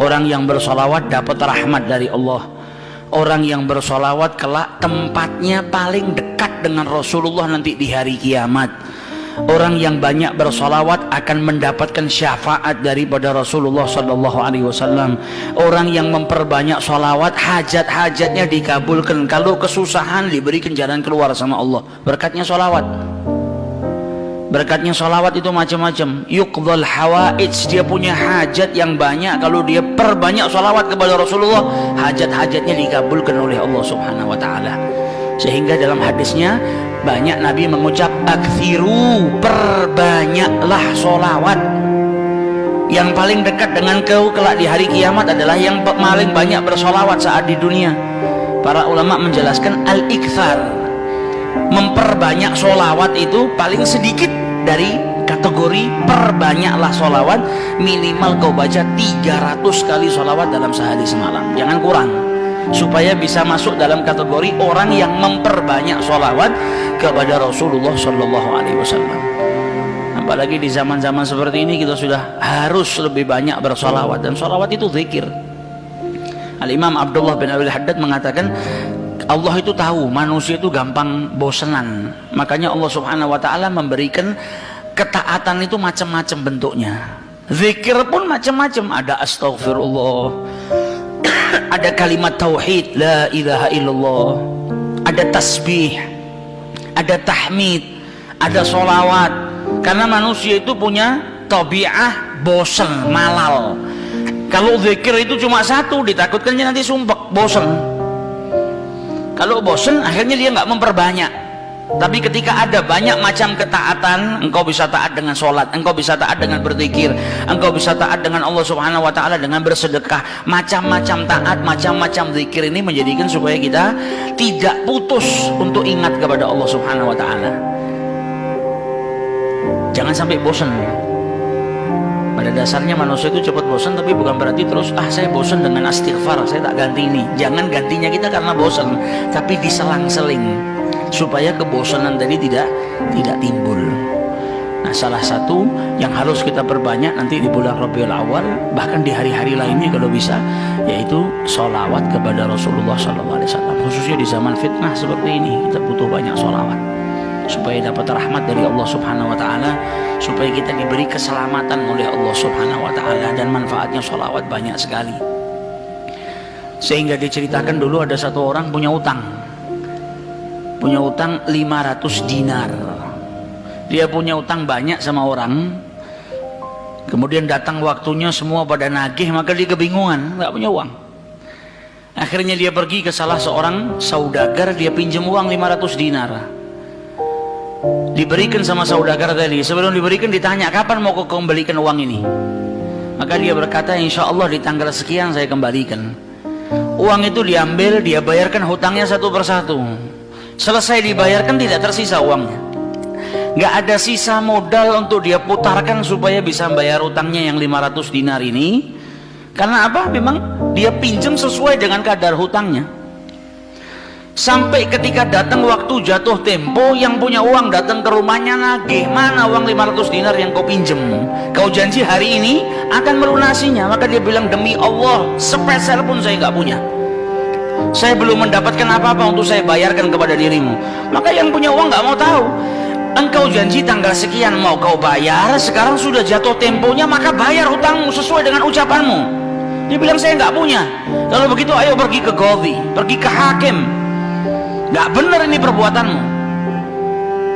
Orang yang bersolawat dapat rahmat dari Allah. Orang yang bersolawat kelak tempatnya paling dekat dengan Rasulullah nanti di hari kiamat. Orang yang banyak bersolawat akan mendapatkan syafaat daripada Rasulullah Sallallahu Alaihi Wasallam. Orang yang memperbanyak solawat, hajat-hajatnya dikabulkan. Kalau kesusahan, diberikan jalan keluar sama Allah. Berkatnya solawat. Berkatnya solawat itu macam-macam. Yuqdhal hawaij, dia punya hajat yang banyak. Kalau dia perbanyak solawat kepada Rasulullah, hajat-hajatnya dikabulkan oleh Allah Subhanahu Wa Taala. Sehingga dalam hadisnya banyak Nabi mengucap aktsiru, perbanyaklah solawat. Yang paling dekat dengan kau kelak di hari kiamat adalah yang paling banyak bersolawat saat di dunia. Para ulama menjelaskan al-iktsar, memperbanyak solawat itu paling sedikit dari kategori perbanyaklah solawat. Minimal kau baca 300 kali solawat dalam sehari semalam, jangan kurang, supaya bisa masuk dalam kategori orang yang memperbanyak solawat kepada Rasulullah Sallallahu Alaihi Wasallam. Apalagi di zaman-zaman seperti ini kita sudah harus lebih banyak bersolawat, dan solawat itu zikir. Al-Imam Abdullah bin Abil Haddad mengatakan Allah itu tahu manusia itu gampang bosenan, makanya Allah Subhanahu Wa Taala memberikan ketaatan itu macam-macam bentuknya. Zikir pun macam-macam, ada astaghfirullah, ada kalimat tauhid la ilaha illallah, ada tasbih, ada tahmid, ada solawat. Karena manusia itu punya tabiah bosen, malal. Kalau zikir itu cuma satu, ditakutkannya nanti sumpek, bosen. Kalau bosen akhirnya dia nggak memperbanyak. Tapi ketika ada banyak macam ketaatan, engkau bisa taat dengan sholat, engkau bisa taat dengan berzikir, engkau bisa taat dengan Allah Subhanahu Wa Taala dengan bersedekah. Macam-macam taat, macam-macam zikir ini menjadikan supaya kita tidak putus untuk ingat kepada Allah Subhanahu Wa Taala. Jangan sampai bosan. Pada dasarnya manusia itu cepat bosan, tapi bukan berarti terus saya bosan dengan istighfar, saya tak ganti ini. Jangan gantinya kita karena bosan, tapi diselang-seling supaya kebosanan tadi tidak timbul. Nah, salah satu yang harus kita perbanyak nanti di bulan Rabiul Awal, bahkan di hari-hari lainnya kalau bisa, yaitu sholawat kepada Rasulullah SAW. Khususnya di zaman fitnah seperti ini, kita butuh banyak sholawat supaya dapat rahmat dari Allah Subhanahu Wa Taala, supaya kita diberi keselamatan oleh Allah Subhanahu Wa Taala, dan manfaatnya sholawat banyak sekali. Sehingga diceritakan dulu ada satu orang punya utang 500 dinar. Dia punya utang banyak sama orang, kemudian datang waktunya semua pada nagih, maka dia kebingungan, nggak punya uang. Akhirnya dia pergi ke salah seorang saudagar, dia pinjam uang 500 dinar. Diberikan sama saudagar tadi. Sebelum diberikan ditanya, kapan mau kau kembalikan uang ini? Maka dia berkata, insya Allah di tanggal sekian saya kembalikan. Uang itu diambil, dia bayarkan hutangnya satu persatu. Selesai dibayarkan tidak tersisa uangnya, nggak ada sisa modal untuk dia putarkan supaya bisa bayar hutangnya yang 500 dinar ini. Karena apa? Memang dia pinjam sesuai dengan kadar hutangnya. Sampai ketika datang waktu jatuh tempo, yang punya uang datang ke rumahnya nagih, mana uang 500 dinar yang kau pinjam? Kau janji hari ini akan melunasinya. Maka dia bilang, demi Allah sepeser pun saya nggak punya, saya belum mendapatkan apa-apa untuk saya bayarkan kepada dirimu. Maka yang punya uang nggak mau tahu. Engkau janji tanggal sekian mau kau bayar, sekarang sudah jatuh temponya, maka bayar hutangmu sesuai dengan ucapanmu. Dia bilang, saya nggak punya. Kalau begitu ayo pergi ke qadhi, pergi ke hakim. Nggak benar ini perbuatanmu.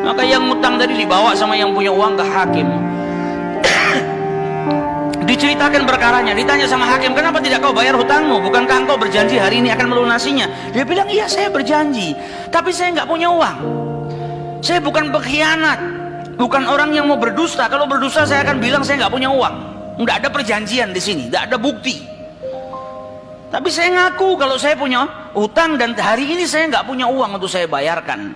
Maka yang utang tadi dibawa sama yang punya uang ke hakim. Diceritakan perkaranya, ditanya sama hakim, kenapa tidak kau bayar hutangmu? Bukankah engkau berjanji hari ini akan melunasinya? Dia bilang, iya saya berjanji, tapi saya nggak punya uang. Saya bukan pengkhianat, bukan orang yang mau berdusta. Kalau berdusta saya akan bilang saya nggak punya uang. Nggak ada perjanjian di sini, nggak ada bukti. Tapi saya ngaku kalau saya punya utang dan hari ini saya nggak punya uang untuk saya bayarkan.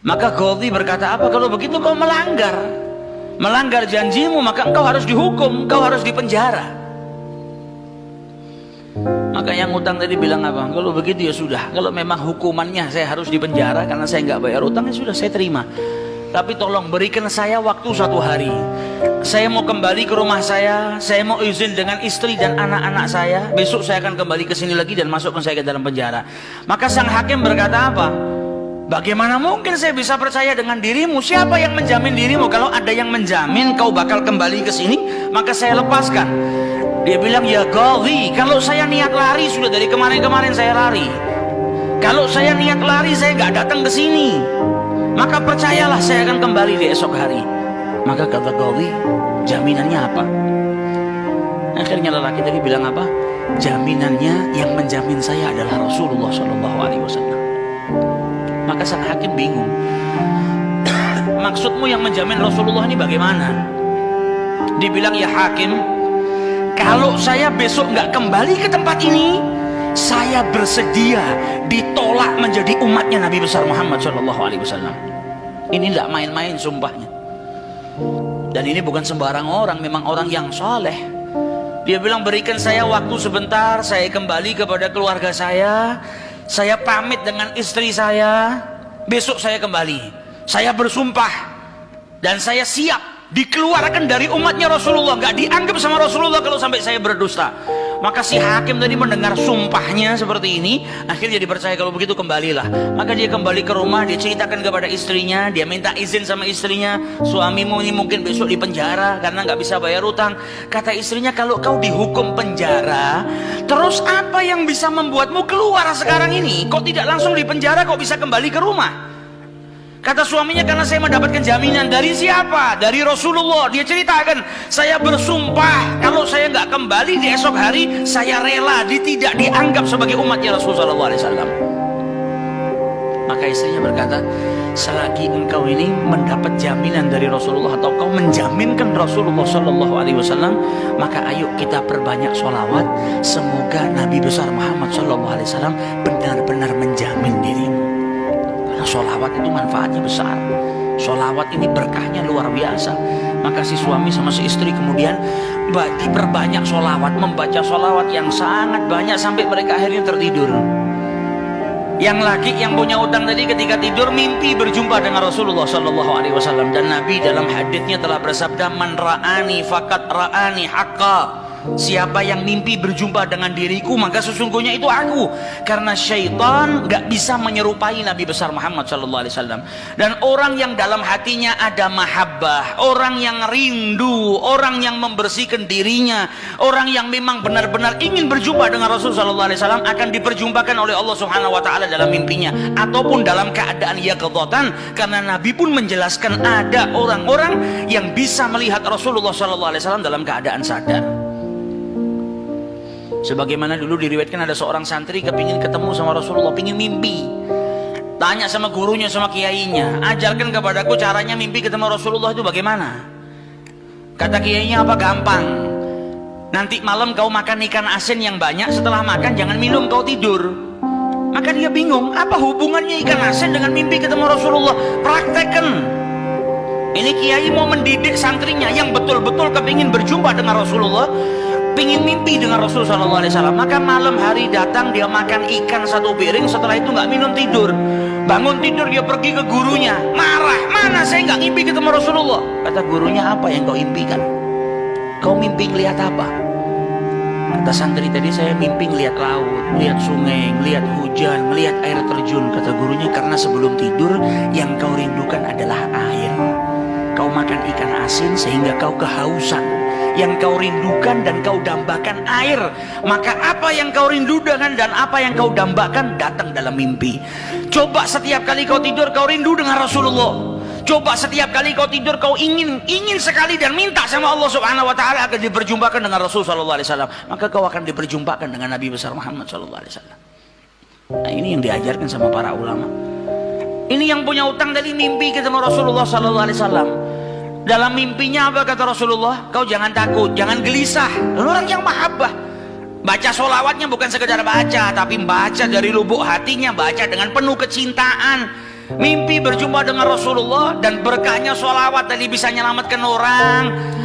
Maka qadhi berkata, apa kalau begitu kau melanggar janjimu, maka engkau harus dihukum, engkau harus dipenjara. Maka yang utang tadi bilang apa? Kalau begitu ya sudah, kalau memang hukumannya saya harus dipenjara karena saya nggak bayar utang, ya sudah saya terima. tapi tolong berikan saya waktu 1 hari. Saya mau kembali ke rumah saya mau izin dengan istri dan anak-anak saya. Besok saya akan kembali ke sini lagi dan masukkan saya ke dalam penjara. Maka sang hakim berkata apa? Bagaimana mungkin saya bisa percaya dengan dirimu? Siapa yang menjamin dirimu? Kalau ada yang menjamin kau bakal kembali ke sini, maka saya lepaskan. Dia bilang, ya Ghadhi, kalau saya niat lari sudah dari kemarin-kemarin saya lari. Kalau saya niat lari saya nggak datang ke sini, maka percayalah saya akan kembali di esok hari. Maka kata Ghadhi, jaminannya apa? Akhirnya lelaki tadi bilang apa? Jaminannya yang menjamin saya adalah Rasulullah SAW. Maka sang hakim bingung. Maksudmu yang menjamin Rasulullah ini bagaimana? Dibilang, ya hakim, kalau saya besok nggak kembali ke tempat ini, saya bersedia ditolak menjadi umatnya Nabi besar Muhammad SAW. Ini tidak main-main sumpahnya. Dan ini bukan sembarang orang, memang orang yang soleh. Dia bilang, berikan saya waktu sebentar, saya kembali kepada keluarga saya pamit dengan istri saya, besok saya kembali. Saya bersumpah dan saya siap dikeluarkan dari umatnya Rasulullah, nggak dianggap sama Rasulullah kalau sampai saya berdusta. Maka si hakim tadi mendengar sumpahnya seperti ini, akhirnya dipercaya. Kalau begitu kembalilah. Maka dia kembali ke rumah, dia ceritakan kepada istrinya, dia minta izin sama istrinya, suamimu ini mungkin besok di penjara karena nggak bisa bayar utang. Kata istrinya, kalau kau dihukum penjara, terus apa yang bisa membuatmu keluar sekarang ini? Kok tidak langsung di penjara, kok bisa kembali ke rumah? Kata suaminya, karena saya mendapatkan jaminan. Dari siapa? Dari Rasulullah. Dia ceritakan, saya bersumpah kalau saya nggak kembali di esok hari, saya rela tidak dianggap sebagai umatnya Rasulullah SAW. Maka istrinya berkata, selagi engkau ini mendapat jaminan dari Rasulullah, atau kau menjaminkan Rasulullah SAW, maka ayo kita perbanyak sholawat. Semoga Nabi besar Muhammad SAW benar-benar menjamin dirimu. Sholawat itu manfaatnya besar. Sholawat ini berkahnya luar biasa. Maka si suami sama si istri kemudian diperbanyak sholawat, membaca sholawat yang sangat banyak sampai mereka akhirnya tertidur. Yang laki yang punya utang tadi ketika tidur mimpi berjumpa dengan Rasulullah SAW. Dan Nabi dalam haditsnya telah bersabda, man ra'ani fakat ra'ani haqqa. Siapa yang mimpi berjumpa dengan diriku, maka sesungguhnya itu aku. Karena syaitan gak bisa menyerupai Nabi besar Muhammad SAW. Dan orang yang dalam hatinya ada mahabbah, orang yang rindu, orang yang membersihkan dirinya, orang yang memang benar-benar ingin berjumpa dengan Rasulullah SAW, akan diperjumpakan oleh Allah Subhanahu Wa Taala dalam mimpinya ataupun dalam keadaan yaqdzatan. Karena Nabi pun menjelaskan ada orang-orang yang bisa melihat Rasulullah SAW dalam keadaan sadar. Sebagaimana dulu diriwayatkan ada seorang santri kepingin ketemu sama Rasulullah, pingin mimpi. Tanya sama gurunya, sama kiainya, ajarkan kepadaku caranya mimpi ketemu Rasulullah itu bagaimana. Kata kiainya, apa? Gampang. Nanti malam kau makan ikan asin yang banyak, setelah makan jangan minum, kau tidur. Maka dia bingung, apa hubungannya ikan asin dengan mimpi ketemu Rasulullah? Praktekkan. Ini kiai mau mendidik santrinya yang betul-betul kepingin berjumpa dengan Rasulullah, pingin mimpi dengan Rasulullah SAW. Maka malam hari datang, dia makan ikan 1 piring, setelah itu nggak minum, tidur. Bangun tidur, dia pergi ke gurunya, marah, mana saya nggak mimpi ketemu Rasulullah. Kata gurunya, apa yang kau impikan? Kau mimpi ngelihat apa? Kata santri tadi, saya mimpi ngelihat laut, ngelihat sungai, ngelihat hujan, ngelihat air terjun. Kata gurunya, karena sebelum tidur yang kau rindukan adalah air. Kau makan ikan asin sehingga kau kehausan. Yang kau rindukan dan kau dambakan air. Maka apa yang kau rindukan dan apa yang kau dambakan datang dalam mimpi. Coba setiap kali kau tidur kau rindu dengan Rasulullah. Coba setiap kali kau tidur kau ingin sekali dan minta sama Allah Subhanahu Wa Taala agar diperjumpakan dengan Rasulullah SAW. Maka kau akan diperjumpakan dengan Nabi besar Muhammad SAW. Nah, ini yang diajarkan sama para ulama. Ini yang punya utang dari mimpi ketemu Rasulullah SAW. Dalam mimpinya apa kata Rasulullah? Kau jangan takut, jangan gelisah. Orang yang mahabbah, baca sholawatnya bukan sekedar baca, tapi baca dari lubuk hatinya, baca dengan penuh kecintaan. mimpi berjumpa dengan Rasulullah, dan berkahnya sholawat tadi bisa menyelamatkan orang,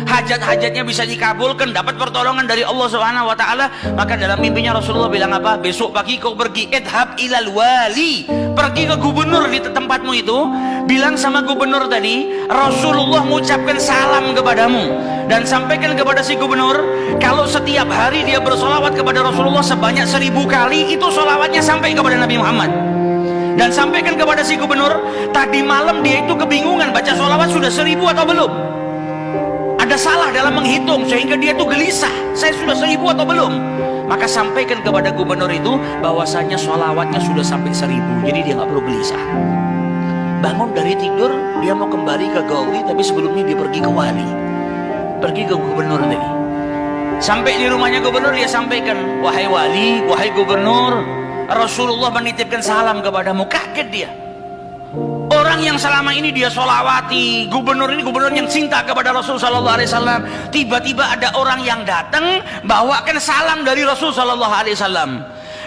hajat-hajatnya bisa dikabulkan, dapat pertolongan dari Allah Subhanahu wa taala. Maka dalam mimpinya Rasulullah bilang apa? Besok pagi kau pergi, idhab ilal wali, pergi ke gubernur di tempatmu itu, bilang sama gubernur tadi Rasulullah mengucapkan salam kepadamu, dan sampaikan kepada si gubernur kalau setiap hari dia bersolawat kepada Rasulullah sebanyak 1000 kali, itu solawatnya sampai kepada Nabi Muhammad. Dan sampaikan kepada si gubernur, tadi malam dia itu kebingungan baca sholawat sudah 1000 atau belum, ada salah dalam menghitung sehingga dia itu gelisah, saya sudah 1000 atau belum. Maka sampaikan kepada gubernur itu bahwasanya sholawatnya sudah sampai 1000, jadi dia nggak perlu gelisah. Bangun dari tidur, dia mau kembali ke gauli, tapi sebelumnya dia pergi ke wali, pergi ke gubernur tadi. Sampai di rumahnya gubernur, dia sampaikan, wahai wali, wahai gubernur, Rasulullah menitipkan salam kepadamu. Kaget dia. Orang yang selama ini dia solawati, gubernur ini gubernur yang cinta kepada Rasul Sallallahu Alaihi Wasallam, tiba-tiba ada orang yang datang bawakan salam dari Rasul Sallallahu Alaihi Wasallam.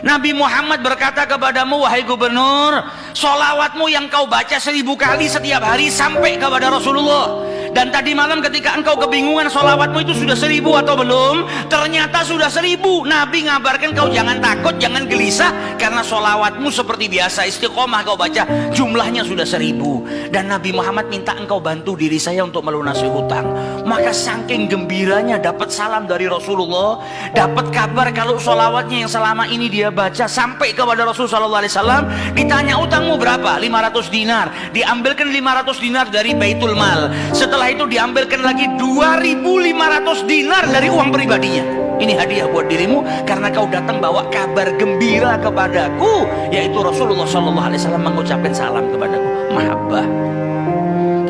Nabi Muhammad berkata kepadamu, wahai gubernur, solawatmu yang kau baca 1000 kali setiap hari sampai kepada Rasulullah. Dan tadi malam ketika engkau kebingungan solawatmu itu sudah 1000 atau belum, ternyata sudah 1000. Nabi ngabarkan kau jangan takut, jangan gelisah, karena solawatmu seperti biasa, istiqomah kau baca, jumlahnya sudah 1000. Dan Nabi Muhammad minta engkau bantu diri saya untuk melunasi hutang. Maka saking gembiranya dapat salam dari Rasulullah, dapat kabar kalau solawatnya yang selama ini dia baca sampai kepada Rasul Sallallahu Alaihi Wasallam. Ditanya utangmu berapa? 500 dinar. Diambilkan 500 dinar dari Baitul Mal. Setelah itu diambilkan lagi 2500 dinar dari uang pribadinya. Ini hadiah buat dirimu karena kau datang bawa kabar gembira kepadaku, yaitu Rasulullah Sallallahu Alaihi Wasallam mengucapkan salam kepadaku. Mahabbah.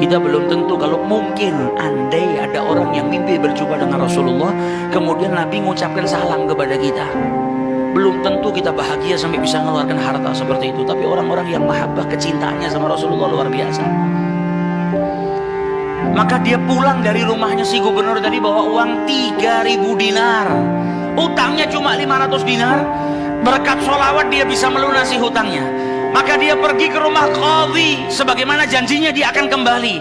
Kita belum tentu, kalau mungkin andai ada orang yang mimpi berjumpa dengan Rasulullah, kemudian Nabi mengucapkan salam kepada kita, belum tentu kita bahagia sampai bisa mengeluarkan harta seperti itu. Tapi orang-orang yang mahabbah, kecintaannya sama Rasulullah luar biasa. Maka dia pulang dari rumahnya si gubernur tadi bawa uang 3000 dinar, utangnya cuma 500 dinar. Berkat sholawat dia bisa melunasi hutangnya. Maka dia pergi ke rumah qadhi, sebagaimana janjinya dia akan kembali.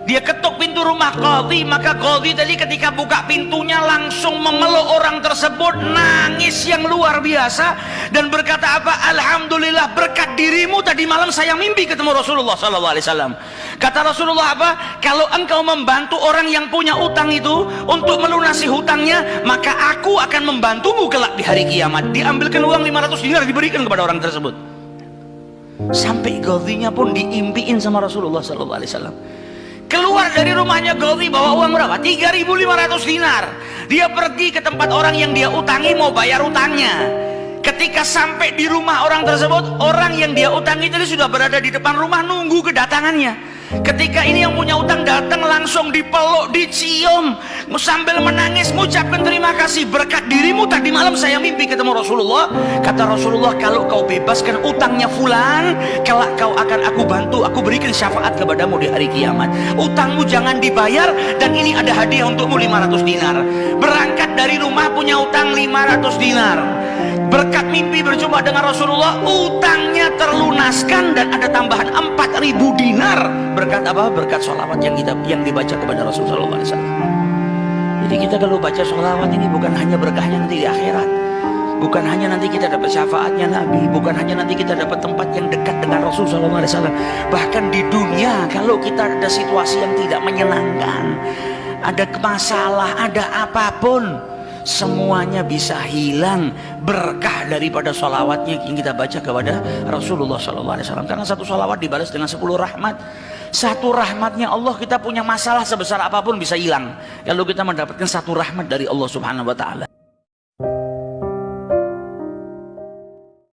Dia ketuk pintu rumah qadhi, maka qadhi tadi ketika buka pintunya langsung memeluk orang tersebut, nangis yang luar biasa dan berkata apa? Alhamdulillah, berkat dirimu tadi malam saya mimpi ketemu Rasulullah Sallallahu Alaihi Wasallam. Kata Rasulullah apa? Kalau engkau membantu orang yang punya utang itu untuk melunasi hutangnya, maka aku akan membantumu kelak di hari kiamat. Diambilkan uang 500 dinar diberikan kepada orang tersebut. Sampai qadhinya pun diimpiin sama Rasulullah Sallallahu Alaihi Wasallam. Keluar dari rumahnya qadhi bawa uang berapa? 3500 dinar. Dia pergi ke tempat orang yang dia utangi mau bayar utangnya. Ketika sampai di rumah orang tersebut, orang yang dia utangi tadi sudah berada di depan rumah nunggu kedatangannya. Ketika ini yang punya utang datang, langsung dipeluk, dicium, sambil menangis mengucapkan terima kasih, berkat dirimu tadi malam saya mimpi ketemu Rasulullah. Kata Rasulullah, kalau kau bebaskan utangnya fulan, kelak kau akan aku bantu, aku berikan syafaat kepadamu di hari kiamat. Utangmu jangan dibayar, dan ini ada hadiah untukmu 500 dinar. Berangkat dari rumah punya utang 500 dinar. Berkat mimpi berjumpa dengan Rasulullah, utangnya terlunaskan dan ada tambahan 4000 dinar. Berkat apa? Berkat sholawat yang dibaca kepada Rasulullah SAW. Jadi kita kalau baca sholawat ini bukan hanya berkahnya nanti di akhirat, bukan hanya nanti kita dapat syafaatnya Nabi, bukan hanya nanti kita dapat tempat yang dekat dengan Rasulullah SAW. Bahkan di dunia kalau kita ada situasi yang tidak menyenangkan, ada masalah, ada apapun, semuanya bisa hilang berkah daripada sholawatnya yang kita baca kepada Rasulullah SAW. Karena satu sholawat dibalas dengan 10 rahmat. Satu rahmatnya Allah, kita punya masalah sebesar apapun bisa hilang kalau kita mendapatkan satu rahmat dari Allah Subhanahu wa Ta'ala.